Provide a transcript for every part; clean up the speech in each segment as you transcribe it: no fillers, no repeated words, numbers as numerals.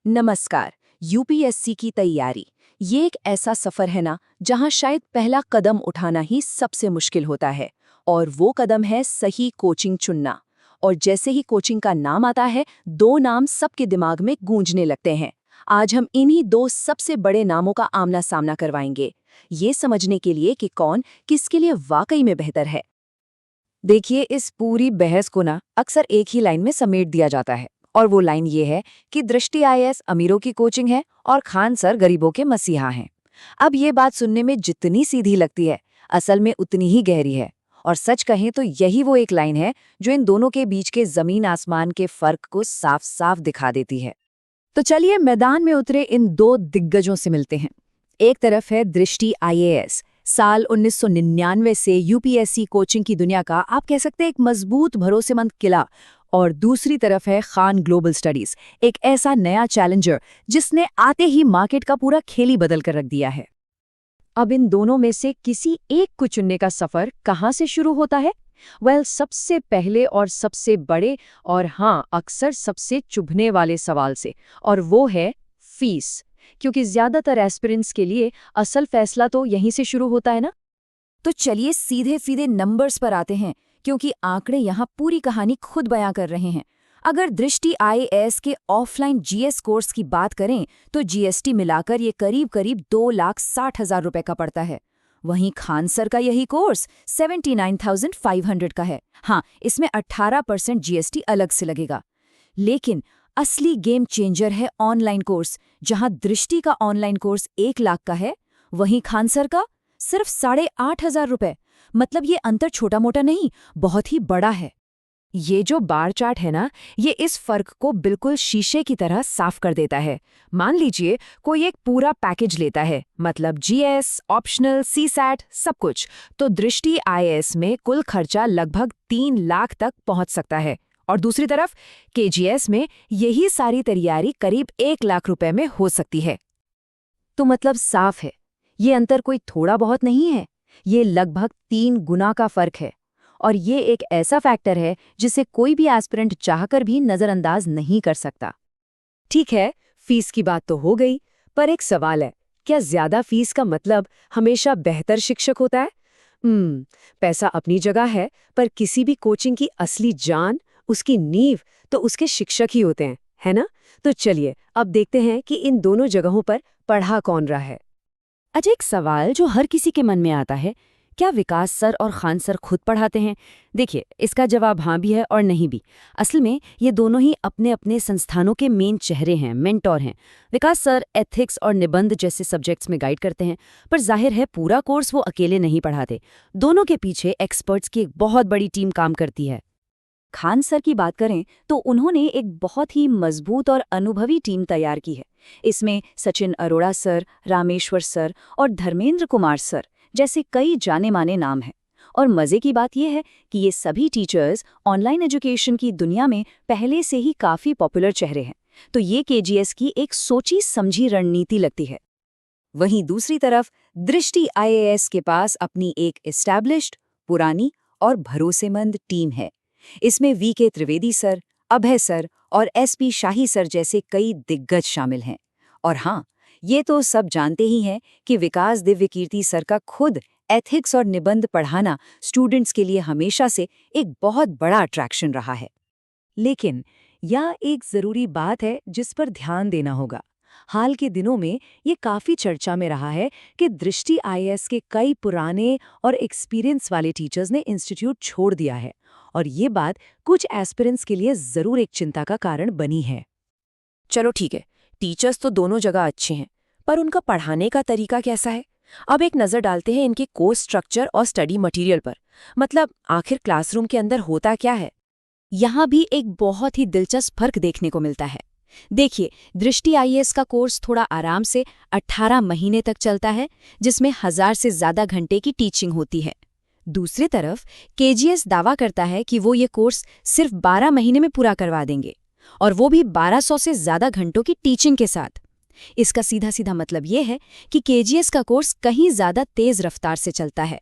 नमस्कार। यूपीएससी की तैयारी ये एक ऐसा सफर है ना जहां शायद पहला कदम उठाना ही सबसे मुश्किल होता है। और वो कदम है सही कोचिंग चुनना। और जैसे ही कोचिंग का नाम आता है, दो नाम सबके दिमाग में गूंजने लगते हैं। आज हम इन्हीं दो सबसे बड़े नामों का आमना सामना करवाएंगे, ये समझने के लिए कि कौन किसके लिए वाकई में बेहतर है। देखिए, इस पूरी बहस को ना अक्सर एक ही लाइन में समेट दिया जाता है। और वो लाइन ये है कि दृष्टि आईएएस अमीरों की कोचिंग है और खान सर गरीबों के मसीहा हैं। अब ये बात सुनने में जितनी सीधी लगती है, असल में उतनी ही गहरी है। और सच कहें तो यही वो एक लाइन है जो इन दोनों के बीच के जमीन आसमान के फर्क को साफ साफ दिखा देती है। तो चलिए मैदान में उतरे इन दो दिग्गजों से मिलते हैं। एक तरफ है दृष्टि आईएएस, साल 1999 से यूपीएससी कोचिंग की दुनिया का आप कह सकते हैं एक मजबूत भरोसेमंद किला। और दूसरी तरफ है खान ग्लोबल स्टडीज, एक ऐसा नया चैलेंजर जिसने आते ही मार्केट का पूरा खेल ही बदल कर रख दिया है। अब इन दोनों में से किसी एक को चुनने का सफर कहाँ से शुरू होता है? सबसे पहले और सबसे बड़े और हाँ, अक्सर सबसे चुभने वाले सवाल से, और वो है फीस। क्योंकि ज्यादातर एस्पिरेंट्स के लिए असल फैसला तो यहीं से शुरू होता है ना। तो चलिए सीधे सीधे नंबर्स पर आते हैं, क्योंकि आंकड़े यहाँ पूरी कहानी खुद बयां कर रहे हैं। अगर दृष्टि आईएएस के ऑफलाइन जीएस कोर्स की बात करें तो जीएसटी मिलाकर ये करीब करीब 2,60,000 रुपए का पड़ता है। वहीं खान सर का यही कोर्स 79,500 का है। हाँ, इसमें 18% जीएसटी अलग से लगेगा। लेकिन असली गेम चेंजर है ऑनलाइन कोर्स, जहां दृष्टि का ऑनलाइन कोर्स 1 लाख का है, वहीं खान सर का सिर्फ 8,500 रुपए। मतलब ये अंतर छोटा मोटा नहीं, बहुत ही बड़ा है। ये जो बार चार्ट है ना, ये इस फर्क को बिल्कुल शीशे की तरह साफ कर देता है। मान लीजिए कोई एक पूरा पैकेज लेता है, मतलब जीएस, ऑप्शनल, सीसैट, सब कुछ, तो दृष्टि आईएएस में कुल खर्चा लगभग 3 लाख तक पहुंच सकता है। और दूसरी तरफ केजीएस में यही सारी तैयारी करीब 1 लाख रुपए में हो सकती है। तो मतलब साफ है, ये अंतर कोई थोड़ा बहुत नहीं है, ये लगभग 3 गुना का फर्क है। और ये एक ऐसा फैक्टर है जिसे कोई भी एस्पिरेंट चाहकर भी नजरअंदाज नहीं कर सकता। ठीक है, फीस की बात तो हो गई, पर एक सवाल है, क्या ज्यादा फीस का मतलब हमेशा बेहतर शिक्षक होता है? पैसा अपनी जगह है, पर किसी भी कोचिंग की असली जान, उसकी नींव तो उसके शिक्षक ही होते हैं, है ना? तो चलिए अब देखते हैं कि इन दोनों जगहों पर पढ़ा कौन रहा है। अच्छा, एक सवाल जो हर किसी के मन में आता है, क्या विकास सर और खान सर खुद पढ़ाते हैं? देखिए, इसका जवाब हाँ भी है और नहीं भी। असल में ये दोनों ही अपने अपने संस्थानों के मेन चेहरे हैं, मेंटोर हैं। विकास सर एथिक्स और निबंध जैसे सब्जेक्ट्स में गाइड करते हैं, पर जाहिर है पूरा कोर्स वो अकेले नहीं पढ़ाते। दोनों के पीछे एक्सपर्ट्स की एक बहुत बड़ी टीम काम करती है। खान सर की बात करें तो उन्होंने एक बहुत ही मजबूत और अनुभवी टीम तैयार की है। इसमें सचिन अरोड़ा सर, रामेश्वर सर और धर्मेंद्र कुमार सर जैसे कई जाने माने नाम हैं। और मजे की बात यह है कि ये सभी टीचर्स ऑनलाइन एजुकेशन की दुनिया में पहले से ही काफी पॉपुलर चेहरे हैं। तो ये केजीएस की एक सोची समझी रणनीति लगती है। वहीं दूसरी तरफ दृष्टि आईएएस के पास अपनी एक एस्टैब्लिश्ड, पुरानी और भरोसेमंद टीम है। इसमें वीके त्रिवेदी सर, अभय सर और एसपी शाही सर जैसे कई दिग्गज शामिल हैं। और हाँ, ये तो सब जानते ही हैं कि विकास दिव्यकीर्ति सर का खुद एथिक्स और निबंध पढ़ाना स्टूडेंट्स के लिए हमेशा से एक बहुत बड़ा अट्रैक्शन रहा है। लेकिन यह एक जरूरी बात है जिस पर ध्यान देना होगा। हाल के दिनों में ये काफी चर्चा में रहा है कि दृष्टि आईएएस के कई पुराने और एक्सपीरियंस वाले टीचर्स ने इंस्टीट्यूट छोड़ दिया है। और ये बात कुछ एस्पिरेंट्स के लिए जरूर एक चिंता का कारण बनी है। चलो ठीक है, टीचर्स तो दोनों जगह अच्छे हैं, पर उनका पढ़ाने का तरीका कैसा है? अब एक नज़र डालते हैं इनके कोर्स स्ट्रक्चर और स्टडी मटेरियल पर। मतलब आखिर क्लासरूम के अंदर होता क्या है? यहाँ भी एक बहुत ही दिलचस्प फर्क देखने को मिलता है। देखिए, दृष्टि आईएएस का कोर्स थोड़ा आराम से 18 महीने तक चलता है, जिसमें 1000 से ज़्यादा घंटे की टीचिंग होती है। दूसरी तरफ केजीएस दावा करता है कि वो ये कोर्स सिर्फ 12 महीने में पूरा करवा देंगे, और वो भी 1200 से ज़्यादा घंटों की टीचिंग के साथ। इसका सीधा सीधा मतलब ये है कि केजीएस का कोर्स कहीं ज़्यादा तेज़ रफ्तार से चलता है।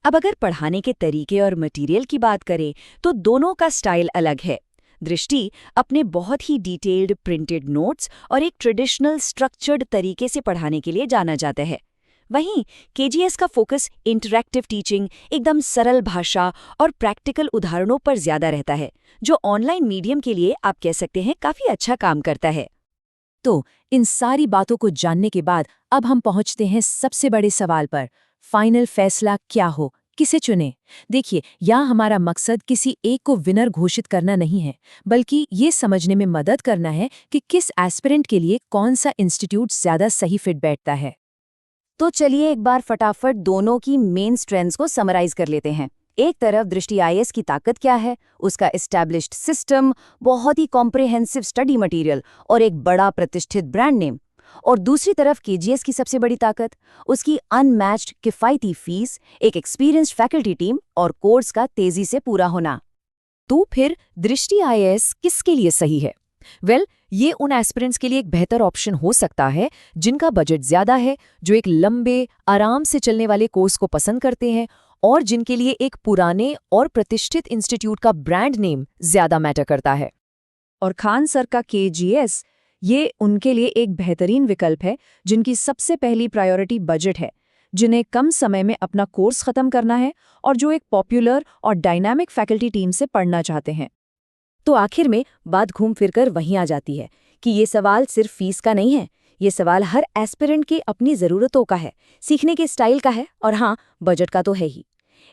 अब अगर पढ़ाने के तरीके और मटेरियल की बात करें तो दोनों का स्टाइल अलग है। दृष्टि अपने बहुत ही डिटेल्ड प्रिंटेड नोट्स और एक ट्रेडिशनल स्ट्रक्चर्ड तरीके से पढ़ाने के लिए जाना जाता है। वहीं केजीएस का फोकस इंटरैक्टिव टीचिंग, एकदम सरल भाषा और प्रैक्टिकल उदाहरणों पर ज्यादा रहता है, जो ऑनलाइन मीडियम के लिए आप कह सकते हैं काफी अच्छा काम करता है। तो इन सारी बातों को जानने के बाद अब हम पहुंचते हैं सबसे बड़े सवाल पर, फाइनल फैसला क्या हो, किसे चुने। देखिए, यहाँ हमारा मकसद किसी एक को विनर घोषित करना नहीं है, बल्कि ये समझने में मदद करना है कि किस एस्पिरेंट के लिए कौन सा इंस्टीट्यूट ज्यादा सही फिट बैठता है। तो चलिए एक बार फटाफट दोनों की मेन स्ट्रेंथ्स को समराइज कर लेते हैं। एक तरफ दृष्टि आईएएस की ताकत क्या है, उसका एस्टैब्लिश्ड सिस्टम, बहुत ही कॉम्प्रिहेंसिव स्टडी मटेरियल और एक बड़ा प्रतिष्ठित ब्रांड नेम। और दूसरी तरफ केजीएस की सबसे बड़ी ताकत, उसकी अनमैच्ड किफायती फीस, एक एक्सपीरियंस्ड फैकल्टी टीम और कोर्स का तेजी से पूरा होना। तो फिर दृष्टि आईएएस किसके लिए सही है? ये उन एस्पिरेंट्स के लिए एक बेहतर ऑप्शन हो सकता है जिनका बजट ज्यादा है, जो एक लंबे, आराम से चलने वाले कोर्स को पसंद करते हैं और जिनके लिए एक पुराने और प्रतिष्ठित इंस्टीट्यूट का ब्रांड नेम ज्यादा मैटर करता है। और खान सर का केजीएस, ये उनके लिए एक बेहतरीन विकल्प है जिनकी सबसे पहली प्रायोरिटी बजट है, जिन्हें कम समय में अपना कोर्स खत्म करना है और जो एक पॉपुलर और डायनामिक फैकल्टी टीम से पढ़ना चाहते हैं। तो आखिर में बात घूम फिरकर वहीं आ जाती है कि ये सवाल सिर्फ फीस का नहीं है, ये सवाल हर एस्पिरेंट की अपनी ज़रूरतों का है, सीखने के स्टाइल का है और हाँ, बजट का तो है ही।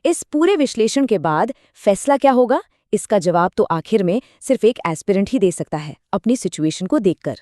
इस पूरे विश्लेषण के बाद फैसला क्या होगा, इसका जवाब तो आखिर में सिर्फ एक एस्पिरेंट ही दे सकता है, अपनी सिचुएशन को देखकर।